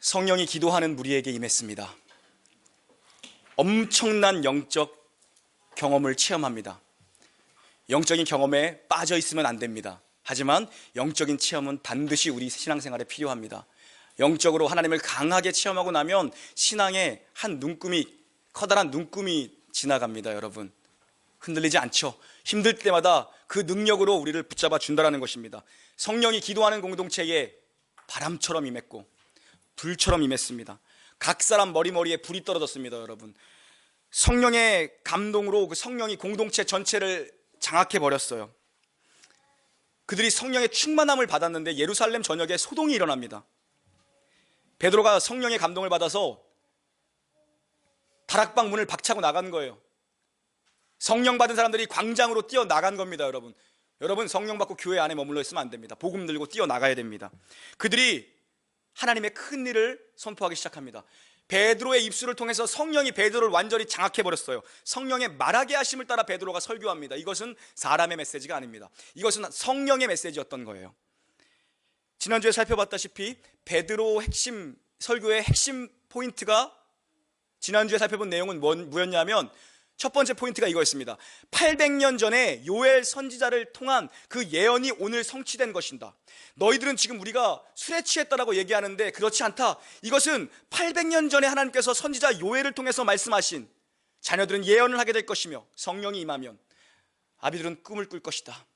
성령이 기도하는 무리에게 임했습니다. 엄청난 영적 경험을 체험합니다. 영적인 경험에 빠져 있으면 안 됩니다. 하지만 영적인 체험은 반드시 우리 신앙생활에 필요합니다. 영적으로 하나님을 강하게 체험하고 나면 신앙의 한 눈금이, 커다란 눈금이 지나갑니다. 여러분, 흔들리지 않죠. 힘들 때마다 그 능력으로 우리를 붙잡아 준다는 것입니다. 성령이 기도하는 공동체에 바람처럼 임했고 불처럼 임했습니다. 각 사람 머리에 불이 떨어졌습니다. 여러분, 성령의 감동으로 그 성령이 공동체 전체를 장악해 버렸어요. 그들이 성령의 충만함을 받았는데 예루살렘 전역에 소동이 일어납니다. 베드로가 성령의 감동을 받아서 다락방 문을 박차고 나간 거예요. 성령 받은 사람들이 광장으로 뛰어나간 겁니다. 여러분 성령 받고 교회 안에 머물러 있으면 안 됩니다. 복음 들고 뛰어나가야 됩니다. 그들이 하나님의 큰 일을 선포하기 시작합니다. 베드로의 입술을 통해서 성령이 베드로를 완전히 장악해버렸어요. 성령의 말하게 하심을 따라 베드로가 설교합니다. 이것은 사람의 메시지가 아닙니다. 이것은 성령의 메시지였던 거예요. 지난주에 살펴봤다시피 베드로 설교의 핵심 포인트가, 지난주에 살펴본 내용은 뭐였냐면 첫 번째 포인트가 이거였습니다. 800년 전에 요엘 선지자를 통한 그 예언이 오늘 성취된 것이다. 너희들은 지금 우리가 술에 취했다라고 얘기하는데 그렇지 않다. 이것은 800년 전에 하나님께서 선지자 요엘을 통해서 말씀하신, 자녀들은 예언을 하게 될 것이며 성령이 임하면 아비들은 꿈을 꿀 것이다.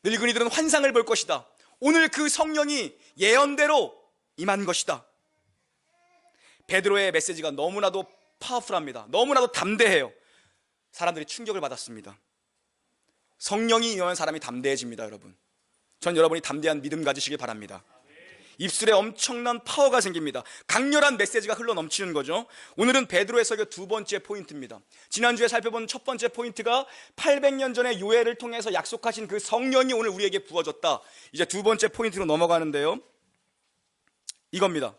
늙은이들은 환상을 볼 것이다. 오늘 그 성령이 예언대로 임한 것이다. 베드로의 메시지가 너무나도 파워풀합니다. 너무나도 담대해요. 사람들이 충격을 받았습니다. 성령이 임하면 사람이 담대해집니다. 여러분, 전 여러분이 담대한 믿음 가지시길 바랍니다. 입술에 엄청난 파워가 생깁니다. 강렬한 메시지가 흘러 넘치는 거죠. 오늘은 베드로의 설교 두 번째 포인트입니다. 지난주에 살펴본 첫 번째 포인트가 800년 전에 요엘을 통해서 약속하신 그 성령이 오늘 우리에게 부어졌다. 이제 두 번째 포인트로 넘어가는데요, 이겁니다.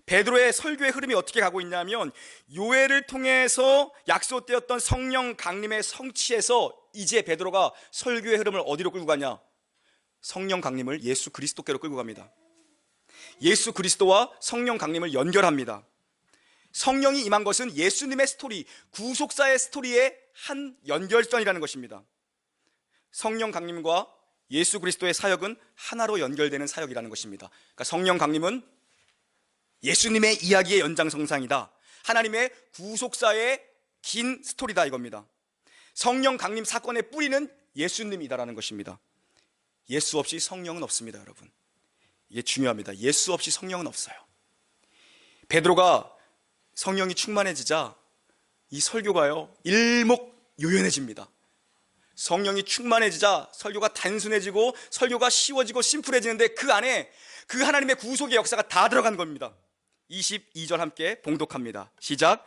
베드로의 설교의 흐름이 어떻게 가고 있냐면, 요엘을 통해서 약속되었던 성령 강림의 성취에서 이제 베드로가 설교의 흐름을 어디로 끌고 가냐? 성령 강림을 예수 그리스도께로 끌고 갑니다. 예수 그리스도와 성령 강림을 연결합니다. 성령이 임한 것은 예수님의 스토리, 구속사의 스토리의 한 연결선이라는 것입니다. 성령 강림과 예수 그리스도의 사역은 하나로 연결되는 사역이라는 것입니다. 그러니까 성령 강림은 예수님의 이야기의 연장선상이다. 하나님의 구속사의 긴 스토리다, 이겁니다. 성령 강림 사건의 뿌리는 예수님이다라는 것입니다. 예수 없이 성령은 없습니다. 여러분, 이게 중요합니다. 예수 없이 성령은 없어요. 베드로가 성령이 충만해지자 이 설교가요 일목요연해집니다. 성령이 충만해지자 설교가 단순해지고 설교가 쉬워지고 심플해지는데 그 안에 그 하나님의 구속의 역사가 다 들어간 겁니다. 22절 함께 봉독합니다. 시작.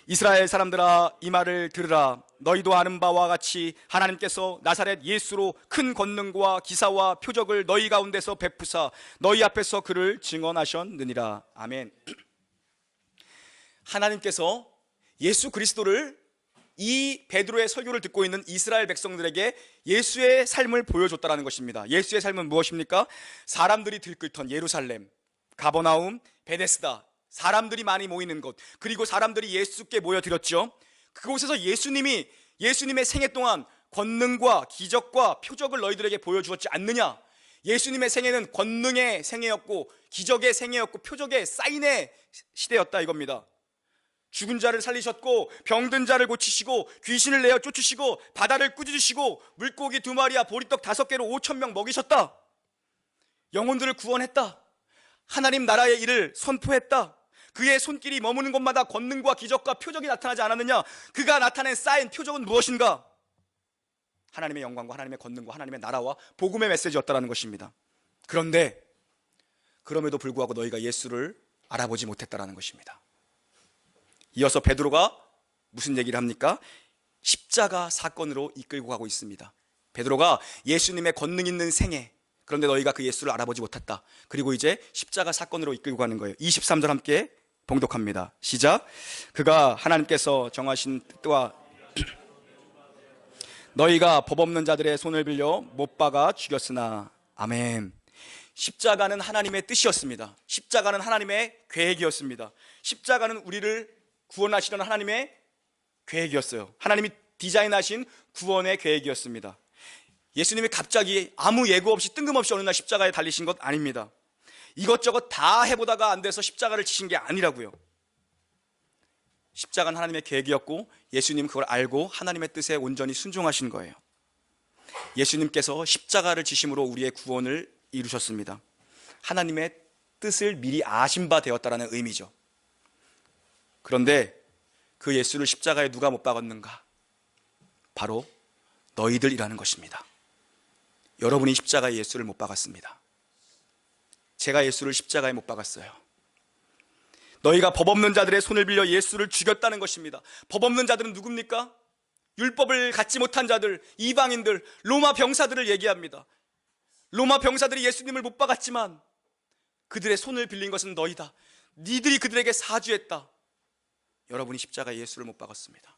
이스라엘 사람들아, 이 말을 들으라. 너희도 아는 바와 같이 하나님께서 나사렛 예수로 큰 권능과 기사와 표적을 너희 가운데서 베푸사 너희 앞에서 그를 증언하셨느니라. 아멘. 하나님께서 예수 그리스도를 이 베드로의 설교를 듣고 있는 이스라엘 백성들에게 예수의 삶을 보여줬다는 것입니다. 예수의 삶은 무엇입니까? 사람들이 들끓던 예루살렘, 가버나움, 베데스다, 사람들이 많이 모이는 곳, 그리고 사람들이 예수께 모여들었죠. 그곳에서 예수님의 생애 동안 권능과 기적과 표적을 너희들에게 보여주었지 않느냐? 예수님의 생애는 권능의 생애였고 기적의 생애였고 표적의 사인의 시대였다, 이겁니다. 죽은 자를 살리셨고 병든 자를 고치시고 귀신을 내어 쫓으시고 바다를 꾸짖으시고 물고기 2마리와 보리떡 5개로 5,000명 먹이셨다. 영혼들을 구원했다. 하나님 나라의 일을 선포했다. 그의 손길이 머무는 곳마다 권능과 기적과 표적이 나타나지 않았느냐? 그가 나타낸 사인, 표적은 무엇인가? 하나님의 영광과 하나님의 권능과 하나님의 나라와 복음의 메시지였다는 것입니다. 그런데 그럼에도 불구하고 너희가 예수를 알아보지 못했다는 것입니다. 이어서 베드로가 무슨 얘기를 합니까? 십자가 사건으로 이끌고 가고 있습니다. 베드로가 예수님의 권능 있는 생애, 그런데 너희가 그 예수를 알아보지 못했다. 그리고 이제 십자가 사건으로 이끌고 가는 거예요. 23절 함께 봉독합니다. 시작. 그가 하나님께서 정하신 뜻과 너희가 법 없는 자들의 손을 빌려 못 박아 죽였으나. 아멘. 십자가는 하나님의 뜻이었습니다. 십자가는 하나님의 계획이었습니다. 십자가는 우리를 구원하시려는 하나님의 계획이었어요. 하나님이 디자인하신 구원의 계획이었습니다. 예수님이 갑자기 아무 예고 없이 뜬금없이 어느 날 십자가에 달리신 것 아닙니다. 이것저것 다 해보다가 안 돼서 십자가를 지신 게 아니라고요. 십자가는 하나님의 계획이었고 예수님 그걸 알고 하나님의 뜻에 온전히 순종하신 거예요. 예수님께서 십자가를 지심으로 우리의 구원을 이루셨습니다. 하나님의 뜻을 미리 아신 바 되었다라는 의미죠. 그런데 그 예수를 십자가에 누가 못 박았는가? 바로 너희들이라는 것입니다. 여러분이 십자가에 예수를 못 박았습니다. 제가 예수를 십자가에 못 박았어요. 너희가 법 없는 자들의 손을 빌려 예수를 죽였다는 것입니다. 법 없는 자들은 누굽니까? 율법을 갖지 못한 자들, 이방인들, 로마 병사들을 얘기합니다. 로마 병사들이 예수님을 못 박았지만 그들의 손을 빌린 것은 너희다. 니들이 그들에게 사주했다. 여러분이 십자가에 예수를 못 박았습니다.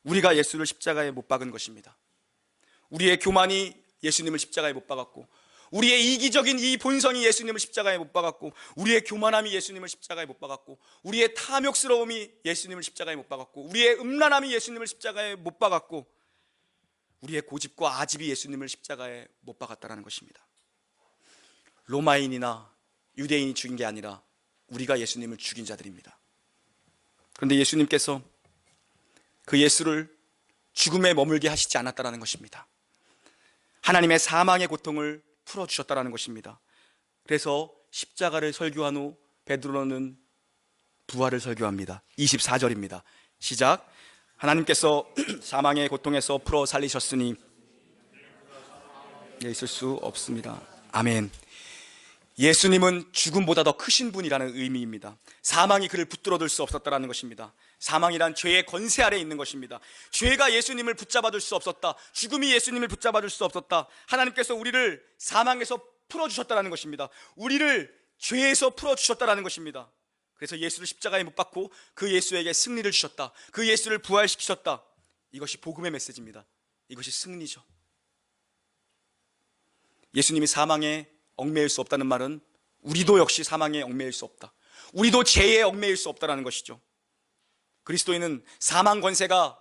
우리가 예수를 십자가에 못 박은 것입니다. 우리의 교만이 예수님을 십자가에 못 박았고, 우리의 이기적인 이 본성이 예수님을 십자가에 못 박았고, 우리의 교만함이 예수님을 십자가에 못 박았고, 우리의 탐욕스러움이 예수님을 십자가에 못 박았고, 우리의 음란함이 예수님을 십자가에 못 박았고, 우리의 고집과 아집이 예수님을 십자가에 못 박았다는 것입니다. 로마인이나 유대인이 죽인 게 아니라 우리가 예수님을 죽인 자들입니다. 그런데 예수님께서 그 예수를 죽음에 머물게 하시지 않았다는 것입니다. 하나님의 사망의 고통을 풀어주셨다는 것입니다. 그래서 십자가를 설교한 후 베드로는 부활을 설교합니다. 24절입니다. 시작. 하나님께서 사망의 고통에서 풀어 살리셨으니 있을 수 없습니다. 아멘. 예수님은 죽음보다 더 크신 분이라는 의미입니다. 사망이 그를 붙들어둘 수 없었다는 것입니다. 사망이란 죄의 권세 아래에 있는 것입니다. 죄가 예수님을 붙잡아둘 수 없었다. 죽음이 예수님을 붙잡아둘 수 없었다. 하나님께서 우리를 사망에서 풀어주셨다는 것입니다. 우리를 죄에서 풀어주셨다는 것입니다. 그래서 예수를 십자가에 못 박고 그 예수에게 승리를 주셨다. 그 예수를 부활시키셨다. 이것이 복음의 메시지입니다. 이것이 승리죠. 예수님이 사망에 얽매일 수 없다는 말은 우리도 역시 사망에 얽매일 수 없다. 우리도 죄에 얽매일 수 없다는 것이죠. 그리스도인은 사망 권세가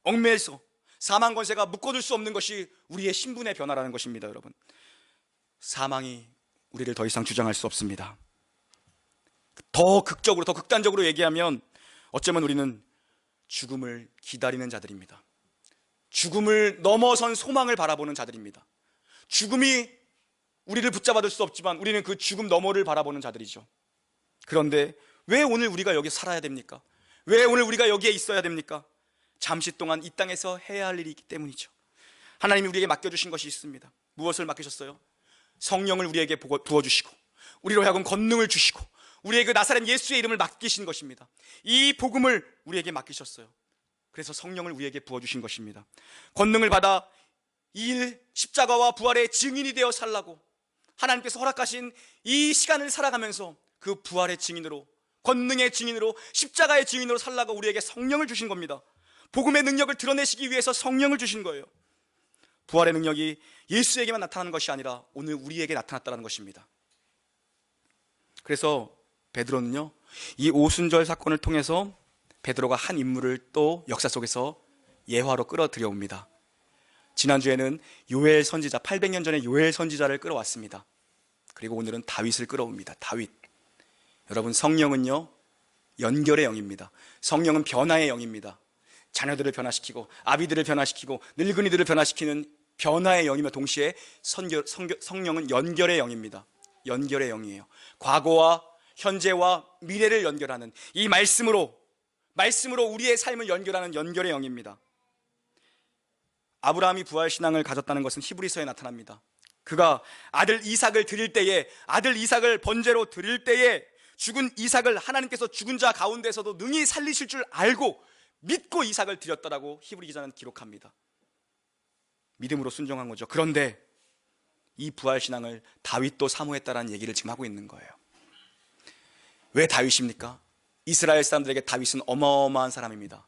얽매여서 사망 권세가 묶어둘 수 없는 것이 우리의 신분의 변화라는 것입니다. 여러분, 사망이 우리를 더 이상 주장할 수 없습니다. 더 극적으로, 더 극단적으로 얘기하면 어쩌면 우리는 죽음을 기다리는 자들입니다. 죽음을 넘어선 소망을 바라보는 자들입니다. 죽음이 우리를 붙잡아둘 수 없지만 우리는 그 죽음 너머를 바라보는 자들이죠. 그런데 왜 오늘 우리가 여기 살아야 됩니까? 왜 오늘 우리가 여기에 있어야 됩니까? 잠시 동안 이 땅에서 해야 할 일이 있기 때문이죠. 하나님이 우리에게 맡겨주신 것이 있습니다. 무엇을 맡기셨어요? 성령을 우리에게 부어주시고 우리로 하여금 권능을 주시고 우리의 그 나사렛 예수의 이름을 맡기신 것입니다. 이 복음을 우리에게 맡기셨어요. 그래서 성령을 우리에게 부어주신 것입니다. 권능을 받아 이 일 십자가와 부활의 증인이 되어 살라고 하나님께서 허락하신 이 시간을 살아가면서 그 부활의 증인으로, 권능의 증인으로, 십자가의 증인으로 살라고 우리에게 성령을 주신 겁니다. 복음의 능력을 드러내시기 위해서 성령을 주신 거예요. 부활의 능력이 예수에게만 나타나는 것이 아니라 오늘 우리에게 나타났다는 것입니다. 그래서 베드로는요, 이 오순절 사건을 통해서 베드로가 한 인물을 또 역사 속에서 예화로 끌어들여옵니다. 지난주에는 요엘 선지자, 800년 전에 요엘 선지자를 끌어왔습니다. 그리고 오늘은 다윗을 끌어옵니다. 다윗. 여러분, 성령은요 연결의 영입니다. 성령은 변화의 영입니다. 자녀들을 변화시키고 아비들을 변화시키고 늙은이들을 변화시키는 변화의 영이며 동시에 성령은 연결의 영입니다. 연결의 영이에요. 과거와 현재와 미래를 연결하는, 이 말씀으로 우리의 삶을 연결하는 연결의 영입니다. 아브라함이 부활신앙을 가졌다는 것은 히브리서에 나타납니다. 그가 아들 이삭을 드릴 때에, 아들 이삭을 번제로 드릴 때에 죽은 이삭을 하나님께서 죽은 자 가운데서도 능히 살리실 줄 알고 믿고 이삭을 드렸다라고 히브리 기자는 기록합니다. 믿음으로 순종한 거죠. 그런데 이 부활신앙을 다윗도 사모했다라는 얘기를 지금 하고 있는 거예요. 왜 다윗입니까? 이스라엘 사람들에게 다윗은 어마어마한 사람입니다.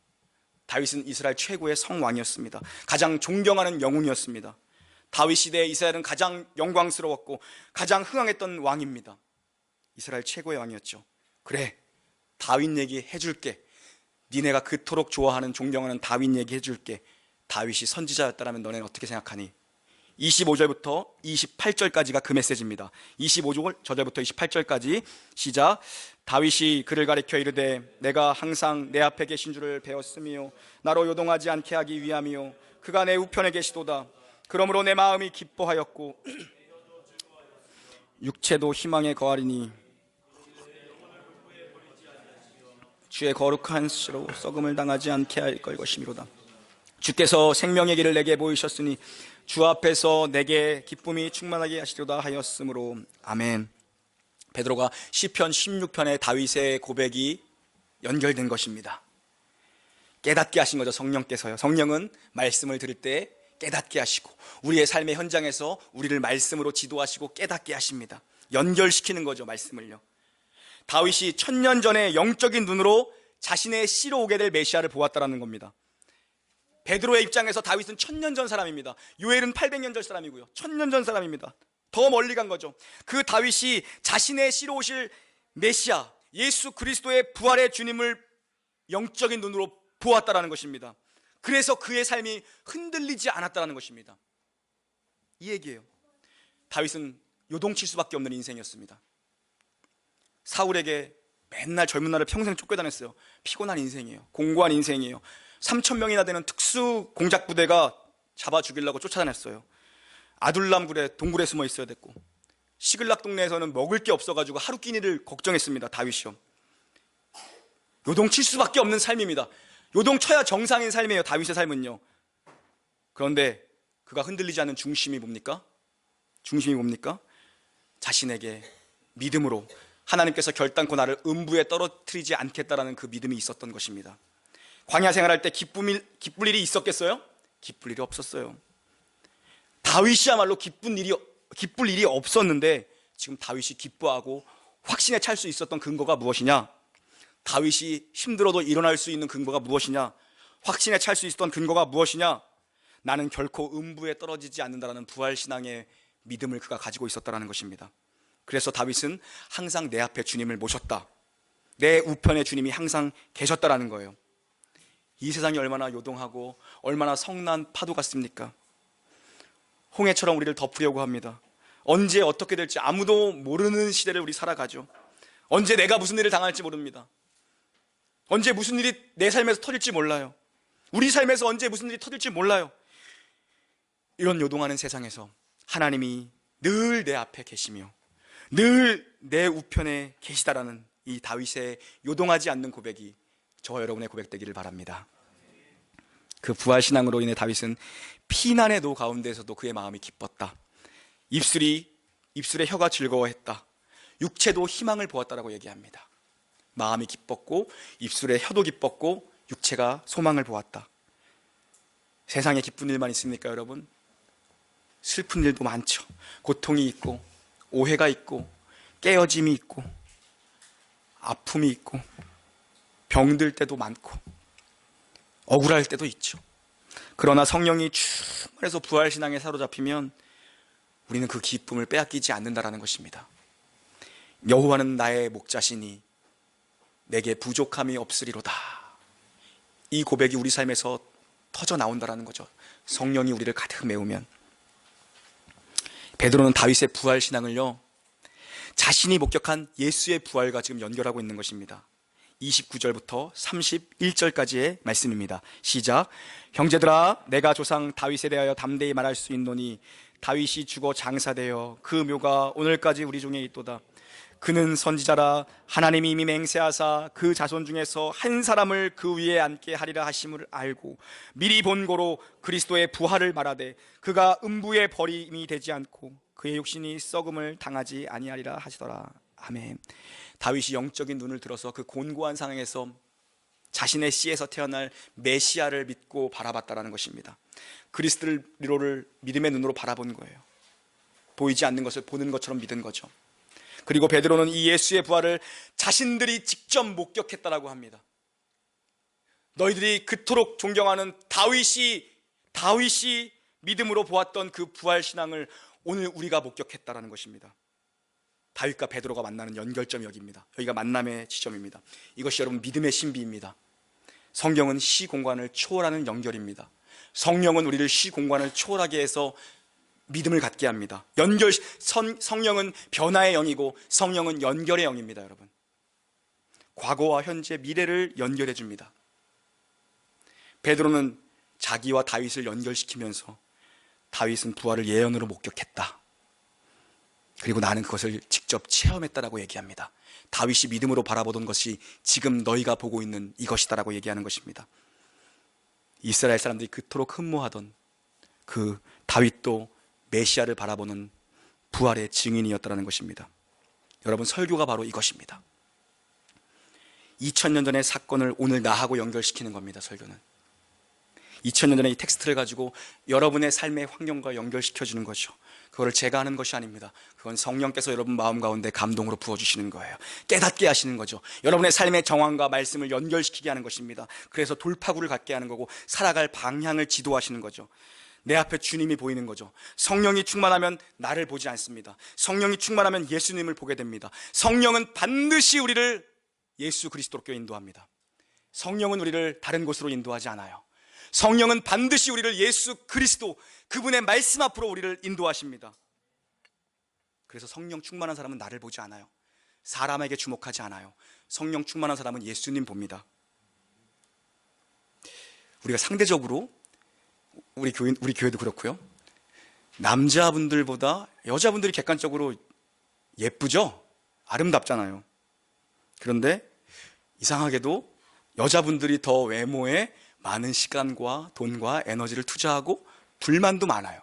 다윗은 이스라엘 최고의 성왕이었습니다. 가장 존경하는 영웅이었습니다. 다윗 시대에 이스라엘은 가장 영광스러웠고 가장 흥왕했던 왕입니다. 이스라엘 최고의 왕이었죠. 그래, 다윗 얘기 해줄게. 니네가 그토록 좋아하는 존경하는 다윗 얘기 해줄게. 다윗이 선지자였다면 너네는 어떻게 생각하니? 25절부터 28절까지가 그 메시지입니다. 25절부터 28절까지 시작. 다윗이 그를 가리켜 이르되 내가 항상 내 앞에 계신 줄을 배웠으며 나로 요동하지 않게 하기 위함이요 그가 내 우편에 계시도다. 그러므로 내 마음이 기뻐하였고 육체도 희망에 거하리니 주의 거룩한 수로 썩음을 당하지 않게 할 것이미로다. 주께서 생명의 길을 내게 보이셨으니 주 앞에서 내게 기쁨이 충만하게 하시리로다 하였으므로. 아멘. 베드로가 시편 16편의 다윗의 고백이 연결된 것입니다. 깨닫게 하신 거죠. 성령께서요. 성령은 말씀을 들을 때 깨닫게 하시고 우리의 삶의 현장에서 우리를 말씀으로 지도하시고 깨닫게 하십니다. 연결시키는 거죠. 말씀을요. 다윗이 1000년 전에 영적인 눈으로 자신의 씨로 오게 될 메시아를 보았다라는 겁니다. 베드로의 입장에서 다윗은 1000년 전 사람입니다. 요엘은 800년 전 사람이고요. 1000년 전 사람입니다. 더 멀리 간 거죠. 그 다윗이 자신의 씨로 오실 메시아 예수 그리스도의 부활의 주님을 영적인 눈으로 보았다라는 것입니다. 그래서 그의 삶이 흔들리지 않았다라는 것입니다. 이 얘기예요. 다윗은 요동칠 수밖에 없는 인생이었습니다. 사울에게 맨날 젊은 날을 평생 쫓겨다녔어요. 피곤한 인생이에요. 공고한 인생이에요. 3000명이나 되는 특수 공작 부대가 잡아 죽이려고 쫓아다녔어요. 아둘람 굴에 동굴에 숨어 있어야 됐고 시글락 동네에서는 먹을 게 없어가지고 하루 끼니를 걱정했습니다. 다윗이요. 요동칠 수밖에 없는 삶입니다. 요동쳐야 정상인 삶이에요. 다윗의 삶은요. 그런데 그가 흔들리지 않는 중심이 뭡니까? 중심이 뭡니까? 자신에게 믿음으로 하나님께서 결단코 나를 음부에 떨어뜨리지 않겠다라는 그 믿음이 있었던 것입니다. 광야 생활할 때 기쁠 일이 있었겠어요? 기쁠 일이 없었어요. 다윗이야말로 기쁠 일이 없었는데 지금 다윗이 기뻐하고 확신에 찰 수 있었던 근거가 무엇이냐? 다윗이 힘들어도 일어날 수 있는 근거가 무엇이냐? 확신에 찰 수 있었던 근거가 무엇이냐? 나는 결코 음부에 떨어지지 않는다라는 부활신앙의 믿음을 그가 가지고 있었다는 것입니다. 그래서 다윗은 항상 내 앞에 주님을 모셨다. 내 우편에 주님이 항상 계셨다라는 거예요. 이 세상이 얼마나 요동하고 얼마나 성난 파도 같습니까? 홍해처럼 우리를 덮으려고 합니다. 언제 어떻게 될지 아무도 모르는 시대를 우리 살아가죠. 언제 내가 무슨 일을 당할지 모릅니다. 언제 무슨 일이 내 삶에서 터질지 몰라요. 우리 삶에서 언제 무슨 일이 터질지 몰라요. 이런 요동하는 세상에서 하나님이 늘 내 앞에 계시며 늘 내 우편에 계시다라는 이 다윗의 요동하지 않는 고백이 저와 여러분의 고백되기를 바랍니다. 그 부활신앙으로 인해 다윗은 피난의 노 가운데서도 그의 마음이 기뻤다. 입술에 혀가 즐거워했다. 육체도 희망을 보았다라고 얘기합니다. 마음이 기뻤고 입술에 혀도 기뻤고 육체가 소망을 보았다. 세상에 기쁜 일만 있습니까, 여러분? 슬픈 일도 많죠. 고통이 있고 오해가 있고 깨어짐이 있고 아픔이 있고 병들 때도 많고 억울할 때도 있죠. 그러나 성령이 충만해서 부활신앙에 사로잡히면 우리는 그 기쁨을 빼앗기지 않는다라는 것입니다. 여호와는 나의 목자시니 내게 부족함이 없으리로다. 이 고백이 우리 삶에서 터져 나온다라는 거죠. 성령이 우리를 가득 메우면. 베드로는 다윗의 부활신앙을요 자신이 목격한 예수의 부활과 지금 연결하고 있는 것입니다. 29절부터 31절까지의 말씀입니다. 시작. 형제들아, 내가 조상 다윗에 대하여 담대히 말할 수 있노니 다윗이 죽어 장사되어 그 묘가 오늘까지 우리 중에 있도다. 그는 선지자라 하나님이 이미 맹세하사 그 자손 중에서 한 사람을 그 위에 앉게 하리라 하심을 알고 미리 본고로 그리스도의 부활을 말하되 그가 음부에 버림이 되지 않고 그의 육신이 썩음을 당하지 아니하리라 하시더라. 아멘. 다윗이 영적인 눈을 들어서 그 곤고한 상황에서 자신의 씨에서 태어날 메시아를 믿고 바라봤다라는 것입니다. 그리스도를 믿음의 눈으로 바라본 거예요. 보이지 않는 것을 보는 것처럼 믿은 거죠. 그리고 베드로는 이 예수의 부활을 자신들이 직접 목격했다라고 합니다. 너희들이 그토록 존경하는 다윗이 믿음으로 보았던 그 부활 신앙을 오늘 우리가 목격했다라는 것입니다. 다윗과 베드로가 만나는 연결점이 여기입니다. 여기가 만남의 지점입니다. 이것이 여러분 믿음의 신비입니다. 성경은 시 공간을 초월하는 연결입니다. 성령은 우리를 시 공간을 초월하게 해서 믿음을 갖게 합니다. 성령은 변화의 영이고 성령은 연결의 영입니다. 여러분, 과거와 현재, 미래를 연결해 줍니다. 베드로는 자기와 다윗을 연결시키면서 다윗은 부활을 예언으로 목격했다, 그리고 나는 그것을 직접 체험했다라고 얘기합니다. 다윗이 믿음으로 바라보던 것이 지금 너희가 보고 있는 이것이다라고 얘기하는 것입니다. 이스라엘 사람들이 그토록 흠모하던 그 다윗도 메시아를 바라보는 부활의 증인이었다는 것입니다. 여러분, 설교가 바로 이것입니다. 2000년 전의 사건을 오늘 나하고 연결시키는 겁니다. 설교는 2000년 전의 이 텍스트를 가지고 여러분의 삶의 환경과 연결시켜주는 거죠. 그거를 제가 하는 것이 아닙니다. 그건 성령께서 여러분 마음 가운데 감동으로 부어주시는 거예요. 깨닫게 하시는 거죠. 여러분의 삶의 정황과 말씀을 연결시키게 하는 것입니다. 그래서 돌파구를 갖게 하는 거고 살아갈 방향을 지도하시는 거죠. 내 앞에 주님이 보이는 거죠. 성령이 충만하면 나를 보지 않습니다. 성령이 충만하면 예수님을 보게 됩니다. 성령은 반드시 우리를 예수 그리스도께 인도합니다. 성령은 우리를 다른 곳으로 인도하지 않아요. 성령은 반드시 우리를 예수 그리스도, 그분의 말씀 앞으로 우리를 인도하십니다. 그래서 성령 충만한 사람은 나를 보지 않아요. 사람에게 주목하지 않아요. 성령 충만한 사람은 예수님 봅니다. 우리가 상대적으로 우리 교회도 그렇고요, 남자분들보다 여자분들이 객관적으로 예쁘죠? 아름답잖아요. 그런데 이상하게도 여자분들이 더 외모에 많은 시간과 돈과 에너지를 투자하고 불만도 많아요.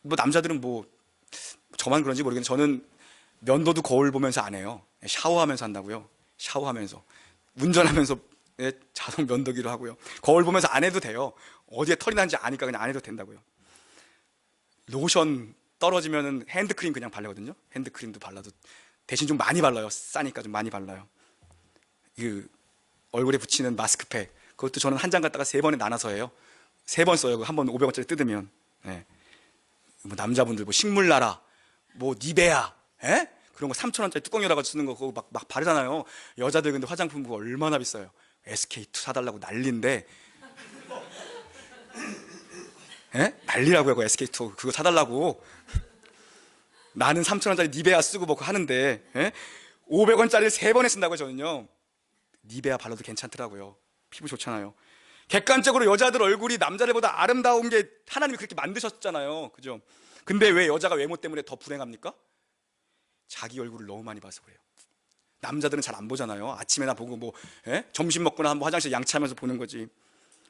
뭐 남자들은 뭐 저만 그런지 모르겠는데 저는 면도도 거울 보면서 안 해요. 샤워하면서 한다고요. 샤워하면서, 운전하면서 자동 면도기로 하고요. 거울 보면서 안 해도 돼요. 어디에 털이 난지 아니까 그냥 안 해도 된다고요. 로션 떨어지면은 핸드크림 그냥 바르거든요. 핸드크림도 발라도 대신 좀 많이 발라요. 싸니까 좀 많이 발라요. 그 얼굴에 붙이는 마스크팩, 그것도 저는 한 장 갖다가 3번에 나눠서 해요. 3번 써요. 한 번 500원짜리 뜯으면. 네. 뭐 남자분들 뭐 식물나라, 뭐 니베아, 그런 거 3,000원짜리 뚜껑 열어가지고 쓰는 거 그거 막 바르잖아요. 여자들 근데 화장품 그거 얼마나 비싸요. SK2 사달라고 난리인데, 난리라고요. SK2 그거 사달라고. 나는 3,000원짜리 니베아 쓰고 뭐 하는데 500원짜리를 3번에 쓴다고요. 저는요. 니베아 발라도 괜찮더라고요. 피부 좋잖아요. 객관적으로 여자들 얼굴이 남자들보다 아름다운 게 하나님이 그렇게 만드셨잖아요. 그죠? 근데 왜 여자가 외모 때문에 더 불행합니까? 자기 얼굴을 너무 많이 봐서 그래요. 남자들은 잘 안 보잖아요. 아침에나 보고 뭐 점심 먹거나 한번 화장실 양치하면서 보는 거지.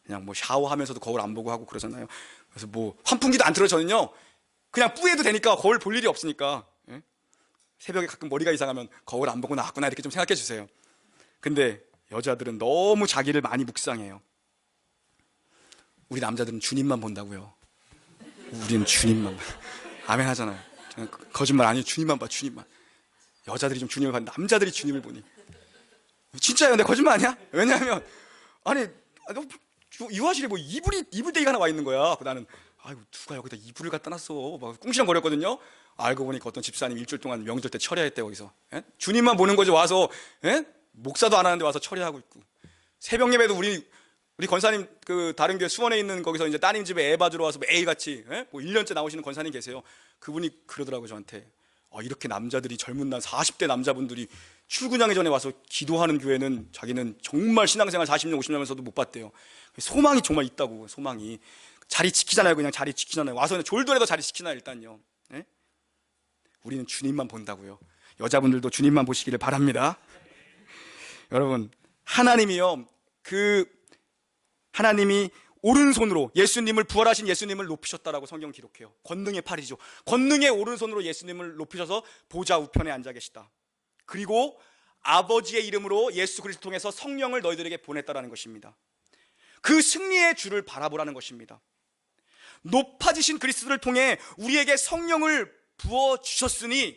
그냥 뭐 샤워하면서도 거울 안 보고 하고 그러잖아요. 그래서 뭐 환풍기도 안 틀어. 저는요 그냥 뿌해도 되니까, 거울 볼 일이 없으니까. 새벽에 가끔 머리가 이상하면 거울 안 보고 나왔구나 이렇게 좀 생각해 주세요. 근데 여자들은 너무 자기를 많이 묵상해요. 우리 남자들은 주님만 본다고요. 우리는 주님만 아멘 하잖아요. 거짓말 아니에요. 주님만 봐, 주님만. 여자들이 좀 주님을 봤는데 남자들이 주님을 보니. 진짜예요. 내 거짓말 아니야? 왜냐하면 아니 유아실에 뭐 이불대기가 하나 와 있는 거야. 나는 아이고 누가 여기다 이불을 갖다 놨어 막 꿍시렁거렸거든요. 알고 보니까 어떤 집사님 일주일 동안 명절 때 철야했대. 거기서 주님만 보는 거지. 와서 목사도 안 하는데 와서 철야하고 있고. 새벽 예배도 우리 권사님 그 다른 교회 수원에 있는 거기서 이제 따님 집에 애 봐주러 와서 매일 같이 뭐 1년째 나오시는 권사님 계세요. 그분이 그러더라고요 저한테. 이렇게 남자들이, 젊은 날 40대 남자분들이 출근하기 전에 와서 기도하는 교회는 자기는 정말 신앙생활 40년 50년 하면서도 못 봤대요. 소망이 정말 있다고. 소망이. 자리 지키잖아요. 그냥 자리 지키잖아요. 와서 졸더라도 자리 지키나요 일단요. 우리는 주님만 본다고요. 여자분들도 주님만 보시기를 바랍니다. 여러분, 하나님이요, 하나님이 오른손으로 예수님을, 부활하신 예수님을 높이셨다라고 성경 기록해요. 권능의 팔이죠. 권능의 오른손으로 예수님을 높이셔서 보좌 우편에 앉아 계시다. 그리고 아버지의 이름으로 예수 그리스도 통해서 성령을 너희들에게 보냈다라는 것입니다. 그 승리의 주를 바라보라는 것입니다. 높아지신 그리스도를 통해 우리에게 성령을 부어주셨으니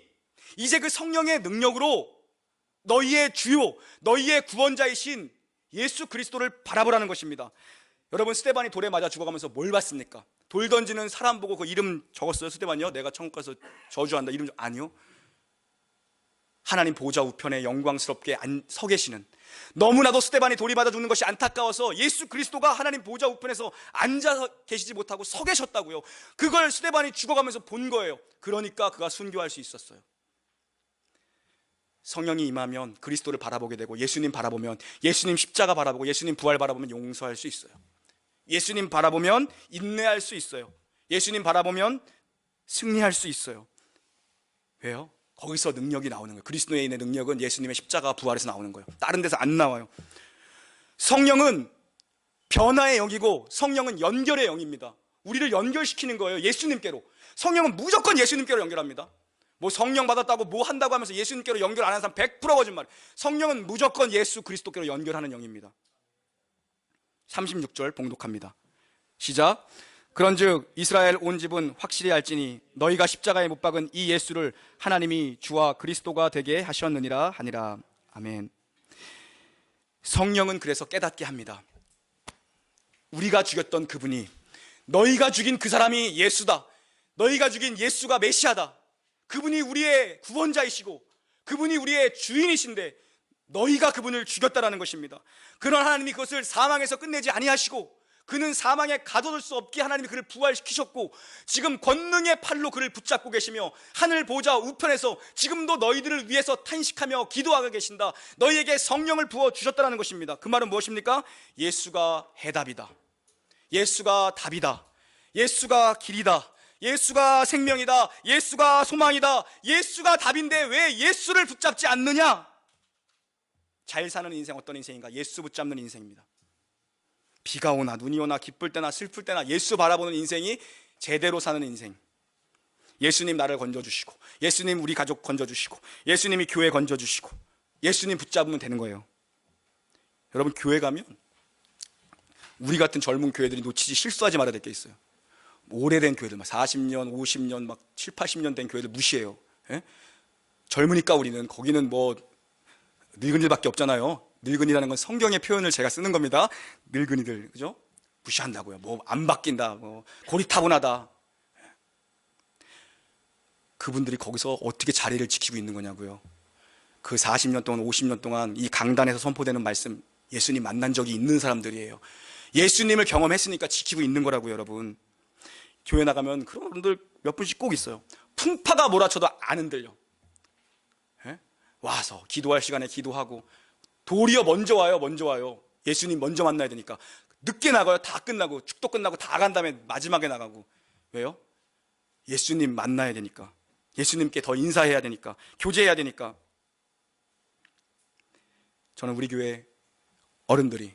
이제 그 성령의 능력으로 너희의 주요, 너희의 구원자이신 예수 그리스도를 바라보라는 것입니다. 여러분, 스데반이 돌에 맞아 죽어가면서 뭘 봤습니까? 돌 던지는 사람 보고 그 이름 적었어요? 스데반이요? 내가 천국 가서 저주한다 이름 아니요. 하나님 보좌 우편에 영광스럽게 서 계시는, 너무나도 스데반이 돌이 맞아 죽는 것이 안타까워서 예수 그리스도가 하나님 보좌 우편에서 앉아 계시지 못하고 서 계셨다고요. 그걸 스데반이 죽어가면서 본 거예요. 그러니까 그가 순교할 수 있었어요. 성령이 임하면 그리스도를 바라보게 되고, 예수님 바라보면, 예수님 십자가 바라보고, 예수님 부활 바라보면 용서할 수 있어요. 예수님 바라보면 인내할 수 있어요. 예수님 바라보면 승리할 수 있어요. 왜요? 거기서 능력이 나오는 거예요. 그리스도에 있는 능력은 예수님의 십자가 부활에서 나오는 거예요. 다른 데서 안 나와요. 성령은 변화의 영이고 성령은 연결의 영입니다. 우리를 연결시키는 거예요. 예수님께로. 성령은 무조건 예수님께로 연결합니다. 뭐 성령 받았다고 뭐 한다고 하면서 예수님께로 연결 안 하는 사람 100% 거짓말. 성령은 무조건 예수 그리스도께로 연결하는 영입니다. 36절 봉독합니다. 시작. 그런즉 이스라엘 온 집은 확실히 알지니 너희가 십자가에 못 박은 이 예수를 하나님이 주와 그리스도가 되게 하셨느니라 하니라. 아멘. 성령은 그래서 깨닫게 합니다. 우리가 죽였던 그분이, 너희가 죽인 그 사람이 예수다. 너희가 죽인 예수가 메시아다. 그분이 우리의 구원자이시고 그분이 우리의 주인이신데 너희가 그분을 죽였다라는 것입니다. 그런 하나님이 그것을 사망에서 끝내지 아니하시고, 그는 사망에 가둬둘 수 없게 하나님이 그를 부활시키셨고, 지금 권능의 팔로 그를 붙잡고 계시며 하늘 보좌 우편에서 지금도 너희들을 위해서 탄식하며 기도하고 계신다. 너희에게 성령을 부어주셨다는 것입니다. 그 말은 무엇입니까? 예수가 해답이다. 예수가 답이다. 예수가 길이다. 예수가 생명이다. 예수가 소망이다. 예수가 답인데 왜 예수를 붙잡지 않느냐? 잘 사는 인생 어떤 인생인가? 예수 붙잡는 인생입니다. 비가 오나 눈이 오나 기쁠 때나 슬플 때나 예수 바라보는 인생이 제대로 사는 인생. 예수님 나를 건져주시고, 예수님 우리 가족 건져주시고, 예수님이 교회 건져주시고, 예수님 붙잡으면 되는 거예요. 여러분, 교회 가면 우리 같은 젊은 교회들이 놓치지 실수하지 말아야 될 게 있어요. 오래된 교회들, 막 40년, 50년, 막 7, 80년 된 교회들 무시해요. 예? 젊으니까 우리는, 거기는 뭐 늙은이들밖에 없잖아요. 늙은이라는 건 성경의 표현을 제가 쓰는 겁니다. 늙은이들, 그죠? 무시한다고요. 뭐 안 바뀐다, 뭐 고리타분하다. 그분들이 거기서 어떻게 자리를 지키고 있는 거냐고요. 그 40년 동안, 50년 동안 이 강단에서 선포되는 말씀, 예수님 만난 적이 있는 사람들이에요. 예수님을 경험했으니까 지키고 있는 거라고요, 여러분. 교회 나가면 그런 분들 몇 분씩 꼭 있어요. 풍파가 몰아쳐도 안 흔들려. 예? 와서 기도할 시간에 기도하고, 도리어 먼저 와요, 먼저 와요. 예수님 먼저 만나야 되니까. 늦게 나가요. 다 끝나고, 축도 끝나고 다 간 다음에 마지막에 나가고. 왜요? 예수님 만나야 되니까. 예수님께 더 인사해야 되니까. 교제해야 되니까. 저는 우리 교회 어른들이,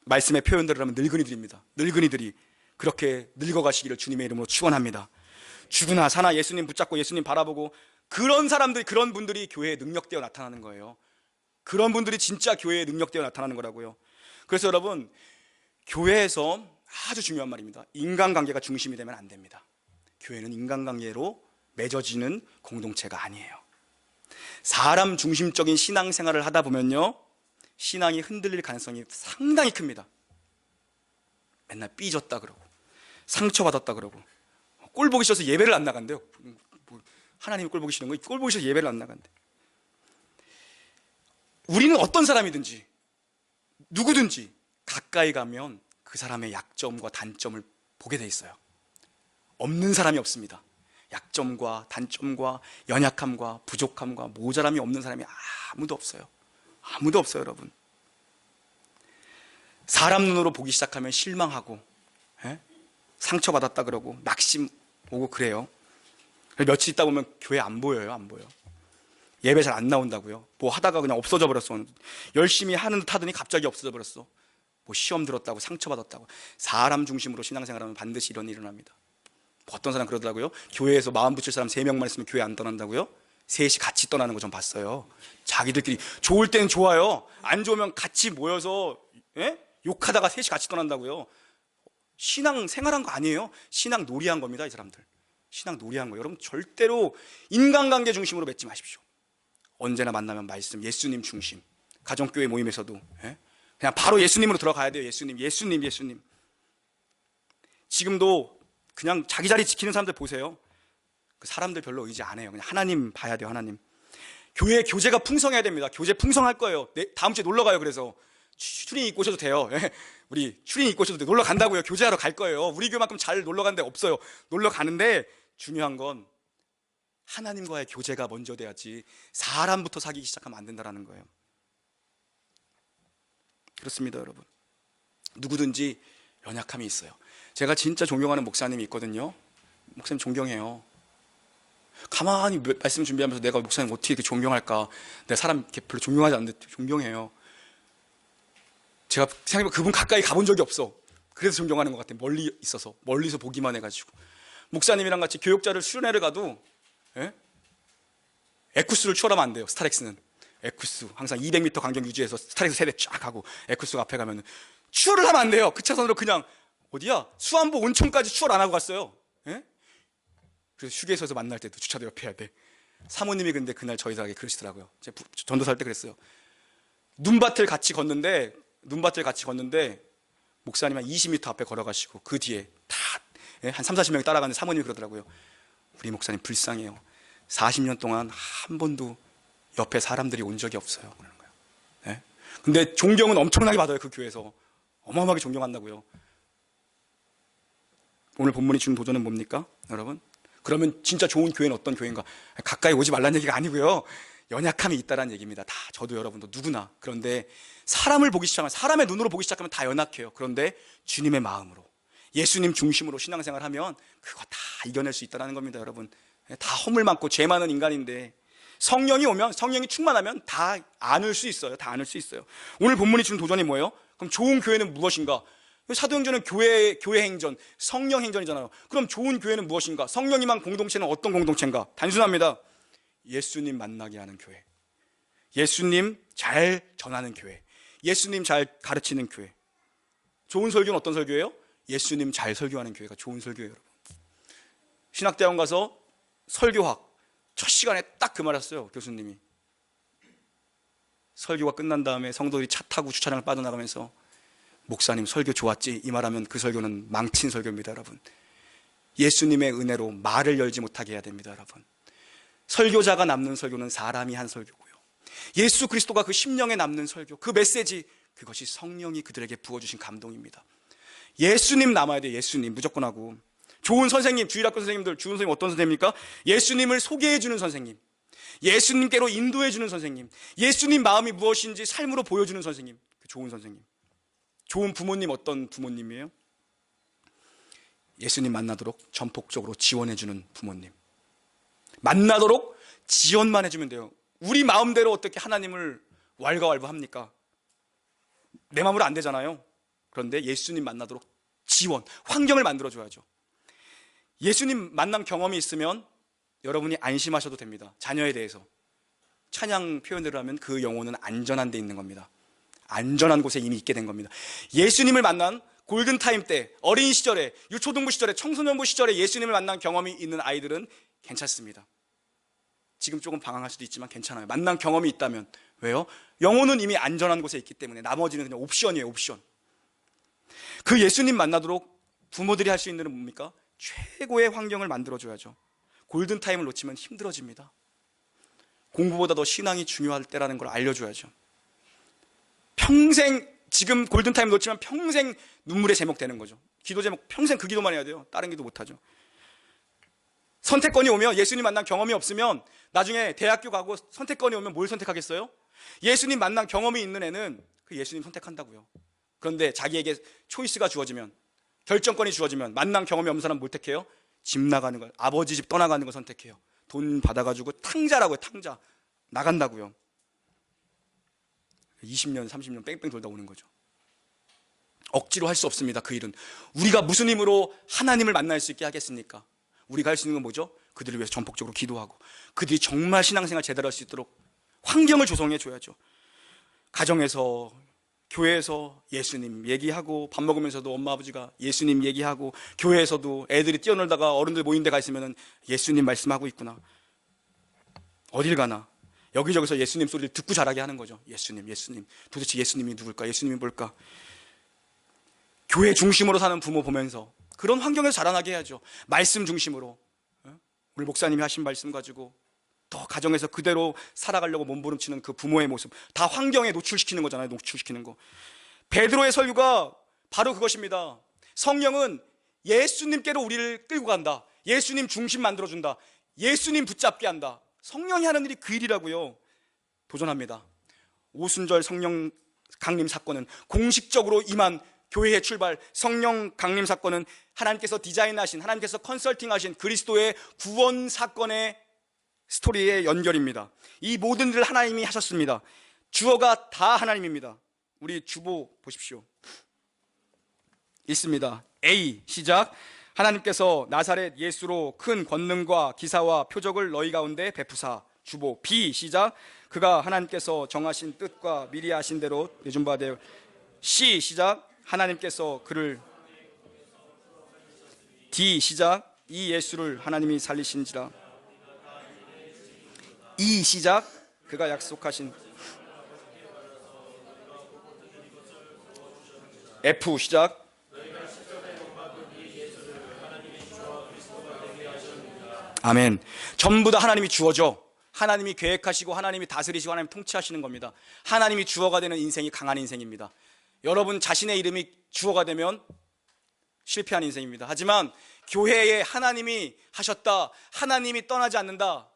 말씀의 표현대로 하면 늙은이들입니다. 늙은이들이 그렇게 늙어가시기를 주님의 이름으로 축원합니다. 죽으나 사나 예수님 붙잡고 예수님 바라보고, 그런 사람들이, 그런 분들이 교회에 능력되어 나타나는 거예요. 그런 분들이 진짜 교회에 능력되어 나타나는 거라고요. 그래서 여러분, 교회에서 아주 중요한 말입니다. 인간관계가 중심이 되면 안 됩니다. 교회는 인간관계로 맺어지는 공동체가 아니에요. 사람 중심적인 신앙생활을 하다 보면요, 신앙이 흔들릴 가능성이 상당히 큽니다. 맨날 삐졌다 그러고, 상처받았다 그러고, 꼴 보기 싫어서 예배를 안 나간대요. 하나님이 꼴 보기 싫은 거, 꼴 보기 싫어서 예배를 안 나간대. 우리는 어떤 사람이든지 누구든지 가까이 가면 그 사람의 약점과 단점을 보게 돼 있어요. 없는 사람이 없습니다. 약점과 단점과 연약함과 부족함과 모자람이 없는 사람이 아무도 없어요. 아무도 없어요, 여러분. 사람 눈으로 보기 시작하면 실망하고, 상처받았다 그러고, 낙심 오고 그래요. 며칠 있다 보면 교회 안 보여요, 안 보여. 예배 잘 안 나온다고요. 뭐 하다가 그냥 없어져 버렸어. 열심히 하는 듯 하더니 갑자기 없어져 버렸어. 뭐 시험 들었다고, 상처받았다고. 사람 중심으로 신앙생활하면 반드시 이런 일이 일어납니다. 뭐 어떤 사람 그러더라고요. 교회에서 마음 붙일 사람 3명만 있으면 교회 안 떠난다고요. 셋이 같이 떠나는 거 좀 봤어요. 자기들끼리 좋을 때는 좋아요. 안 좋으면 같이 모여서 욕하다가 셋이 같이 떠난다고요. 신앙 생활한 거 아니에요. 신앙 놀이한 겁니다, 이 사람들. 신앙 놀이한 거예요. 여러분, 절대로 인간관계 중심으로 맺지 마십시오. 언제나 만나면 말씀, 예수님 중심. 가정교회 모임에서도 그냥 바로 예수님으로 들어가야 돼요. 예수님, 예수님, 예수님. 지금도 그냥 자기 자리 지키는 사람들 보세요. 그 사람들 별로 의지 안 해요. 그냥 하나님 봐야 돼요. 하나님. 교회 교제가 풍성해야 됩니다. 교제 풍성할 거예요. 다음 주에 놀러 가요. 그래서 추리닝 입고 오셔도 돼요. 우리 추리닝 입고 오셔도 돼요. 놀러 간다고요. 교제하러 갈 거예요. 우리 교회만큼 잘 놀러 가는 데 없어요. 놀러 가는데 중요한 건 하나님과의 교제가 먼저 돼야지 사람부터 사귀기 시작하면 안 된다는 거예요. 그렇습니다, 여러분. 누구든지 연약함이 있어요. 제가 진짜 존경하는 목사님이 있거든요. 목사님 존경해요. 가만히 말씀 준비하면서 내가 목사님 어떻게 이렇게 존경할까? 내가 사람 이렇게 별로 존경하지 않는데 존경해요. 제가 생각해보면 그분 가까이 가본 적이 없어. 그래서 존경하는 것 같아요. 멀리 있어서, 멀리서 보기만 해가지고. 목사님이랑 같이 교육자를 수련회를 가도 에쿠스를 추월하면 안 돼요. 스타렉스는 에쿠스 항상 200m 간격 유지해서 스타렉스 세대 쫙 하고 에쿠스가 앞에 가면 추월을 하면 안 돼요. 그 차선으로 그냥 어디야? 수안보 온천까지 추월 안 하고 갔어요. 그래서 휴게소에서 만날 때도 주차도 옆에 해야 돼. 사모님이 근데 그날 저희들에게 그러시더라고요. 제가 전도사 할 때 그랬어요. 눈밭을 같이 걷는데 목사님 한 20m 앞에 걸어가시고 그 뒤에 다 한 3, 40명이 따라가는 사모님이 그러더라고요. 우리 목사님 불쌍해요. 40년 동안 한 번도 옆에 사람들이 온 적이 없어요. 그러는 거예요. 근데 존경은 엄청나게 받아요. 그 교회에서 어마어마하게 존경한다고요. 오늘 본문이 주는 도전은 뭡니까, 여러분? 그러면 진짜 좋은 교회는 어떤 교회인가? 가까이 오지 말라는 얘기가 아니고요. 연약함이 있다라는 얘기입니다. 다 저도 여러분도 누구나. 그런데 사람을 보기 시작하면, 사람의 눈으로 보기 시작하면 다 연약해요. 그런데 주님의 마음으로, 예수님 중심으로 신앙생활하면 그거 다 이겨낼 수 있다는 겁니다, 여러분. 다 허물 많고 죄 많은 인간인데 성령이 오면, 성령이 충만하면 다 안을 수 있어요. 다 안을 수 있어요. 오늘 본문이 주는 도전이 뭐예요? 그럼 좋은 교회는 무엇인가? 사도행전은 교회 행전, 성령 행전이잖아요. 그럼 좋은 교회는 무엇인가? 성령님한 공동체는 어떤 공동체인가? 단순합니다. 예수님 만나게 하는 교회, 예수님 잘 전하는 교회, 예수님 잘 가르치는 교회. 좋은 설교는 어떤 설교예요? 예수님 잘 설교하는 교회가 좋은 설교예요, 여러분. 신학대학원 가서 설교학 첫 시간에 딱 그 말 했어요. 교수님이 설교가 끝난 다음에 성도들이 차 타고 주차장을 빠져나가면서 목사님 설교 좋았지? 이 말하면 그 설교는 망친 설교입니다, 여러분. 예수님의 은혜로 말을 열지 못하게 해야 됩니다, 여러분. 설교자가 남는 설교는 사람이 한 설교고요. 예수 그리스도가 그 심령에 남는 설교, 그 메시지, 그것이 성령이 그들에게 부어주신 감동입니다. 예수님 남아야 돼요. 예수님 무조건 하고. 좋은 선생님, 주일학교 선생님들, 좋은 선생님 어떤 선생님입니까? 예수님을 소개해주는 선생님, 예수님께로 인도해주는 선생님, 예수님 마음이 무엇인지 삶으로 보여주는 선생님, 그 좋은 선생님. 좋은 부모님 어떤 부모님이에요? 예수님 만나도록 전폭적으로 지원해주는 부모님. 만나도록 지원만 해주면 돼요. 우리 마음대로 어떻게 하나님을 왈가왈부합니까? 내 마음으로 안 되잖아요. 그런데 예수님 만나도록 지원, 환경을 만들어줘야죠. 예수님 만남 경험이 있으면 여러분이 안심하셔도 됩니다. 자녀에 대해서. 찬양 표현대로 하면 그 영혼은 안전한 데 있는 겁니다. 안전한 곳에 이미 있게 된 겁니다. 예수님을 만난 골든타임 때, 어린 시절에, 유초등부 시절에, 청소년부 시절에 예수님을 만난 경험이 있는 아이들은 괜찮습니다. 지금 조금 방황할 수도 있지만 괜찮아요. 만난 경험이 있다면. 왜요? 영혼은 이미 안전한 곳에 있기 때문에 나머지는 그냥 옵션이에요. 옵션. 그 예수님 만나도록 부모들이 할 수 있는 일은 뭡니까? 최고의 환경을 만들어줘야죠. 골든타임을 놓치면 힘들어집니다. 공부보다 더 신앙이 중요할 때라는 걸 알려줘야죠. 평생, 지금 골든타임 놓치면 평생 눈물의 제목 되는 거죠. 기도 제목 평생 그 기도만 해야 돼요. 다른 기도 못하죠. 선택권이 오면, 예수님 만난 경험이 없으면 나중에 대학교 가고 선택권이 오면 뭘 선택하겠어요? 예수님 만난 경험이 있는 애는 그 예수님 선택한다고요. 그런데 자기에게 초이스가 주어지면, 결정권이 주어지면 만난 경험이 없는 사람은 뭘 택해요? 집 나가는 걸, 아버지 집 떠나가는 걸 선택해요. 돈 받아가지고 탕자라고요. 탕자. 나간다고요. 20년 30년 뺑뺑 돌다 오는 거죠. 억지로 할 수 없습니다. 그 일은. 우리가 무슨 힘으로 하나님을 만날 수 있게 하겠습니까? 우리가 할 수 있는 건 뭐죠? 그들을 위해서 전폭적으로 기도하고 그들이 정말 신앙생활 제대로 할 수 있도록 환경을 조성해 줘야죠. 가정에서, 교회에서 예수님 얘기하고, 밥 먹으면서도 엄마 아버지가 예수님 얘기하고, 교회에서도 애들이 뛰어놀다가 어른들 모인 데 가 있으면 예수님 말씀하고 있구나. 어딜 가나 여기저기서 예수님 소리를 듣고 자라게 하는 거죠. 예수님, 예수님. 도대체 예수님이 누굴까? 예수님이 뭘까? 교회 중심으로 사는 부모 보면서 그런 환경에서 자라나게 해야죠. 말씀 중심으로. 우리 목사님이 하신 말씀 가지고 또 가정에서 그대로 살아가려고 몸부림치는 그 부모의 모습, 다 환경에 노출시키는 거잖아요. 노출시키는 거. 베드로의 설교가 바로 그것입니다. 성령은 예수님께로 우리를 끌고 간다. 예수님 중심 만들어준다. 예수님 붙잡게 한다. 성령이 하는 일이 그 일이라고요. 도전합니다. 오순절 성령 강림 사건은 공식적으로 임한 교회의 출발, 성령 강림 사건은 하나님께서 디자인하신, 하나님께서 컨설팅하신 그리스도의 구원 사건의 스토리의 연결입니다. 이 모든 일을 하나님이 하셨습니다. 주어가 다 하나님입니다. 우리 주보 보십시오. 있습니다. A 시작. 하나님께서 나사렛 예수로 큰 권능과 기사와 표적을 너희 가운데 베푸사. 주보 B 시작. 그가 하나님께서 정하신 뜻과 미리 하신 대로 내준 바 되어. C 시작. 하나님께서 그를. D 시작. 이 예수를 하나님이 살리신지라. E 시작. 그가 약속하신. F 시작. 아멘. 전부 다 하나님이 주어죠. 하나님이 계획하시고 하나님이 다스리시고 하나님이 통치하시는 겁니다. 하나님이 주어가 되는 인생이 강한 인생입니다. 여러분 자신의 이름이 주어가 되면 실패한 인생입니다. 하지만 교회에 하나님이 하셨다, 하나님이 떠나지 않는다,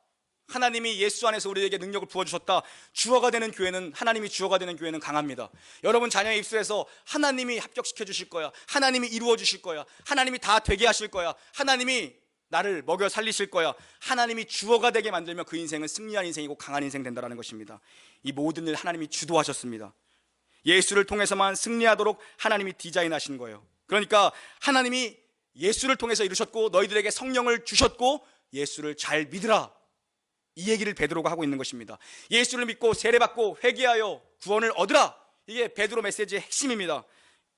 하나님이 예수 안에서 우리에게 능력을 부어주셨다, 주어가 되는 교회는, 하나님이 주어가 되는 교회는 강합니다. 여러분 자녀의 입술에서 하나님이 합격시켜 주실 거야, 하나님이 이루어 주실 거야, 하나님이 다 되게 하실 거야, 하나님이 나를 먹여 살리실 거야, 하나님이 주어가 되게 만들면 그 인생은 승리한 인생이고 강한 인생 된다는 것입니다. 이 모든 일 하나님이 주도하셨습니다. 예수를 통해서만 승리하도록 하나님이 디자인하신 거예요. 그러니까 하나님이 예수를 통해서 이루셨고 너희들에게 성령을 주셨고 예수를 잘 믿으라, 이 얘기를 베드로가 하고 있는 것입니다. 예수를 믿고 세례받고 회개하여 구원을 얻으라, 이게 베드로 메시지의 핵심입니다.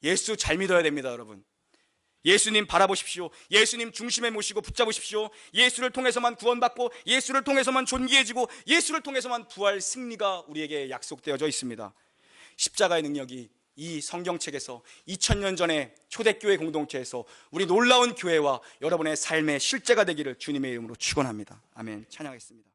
예수 잘 믿어야 됩니다. 여러분 예수님 바라보십시오. 예수님 중심에 모시고 붙잡으십시오. 예수를 통해서만 구원받고 예수를 통해서만 존귀해지고 예수를 통해서만 부활 승리가 우리에게 약속되어져 있습니다. 십자가의 능력이 이 성경책에서 2000년 전에 초대교회 공동체에서 우리 놀라운 교회와 여러분의 삶의 실제가 되기를 주님의 이름으로 축원합니다. 아멘. 찬양하겠습니다.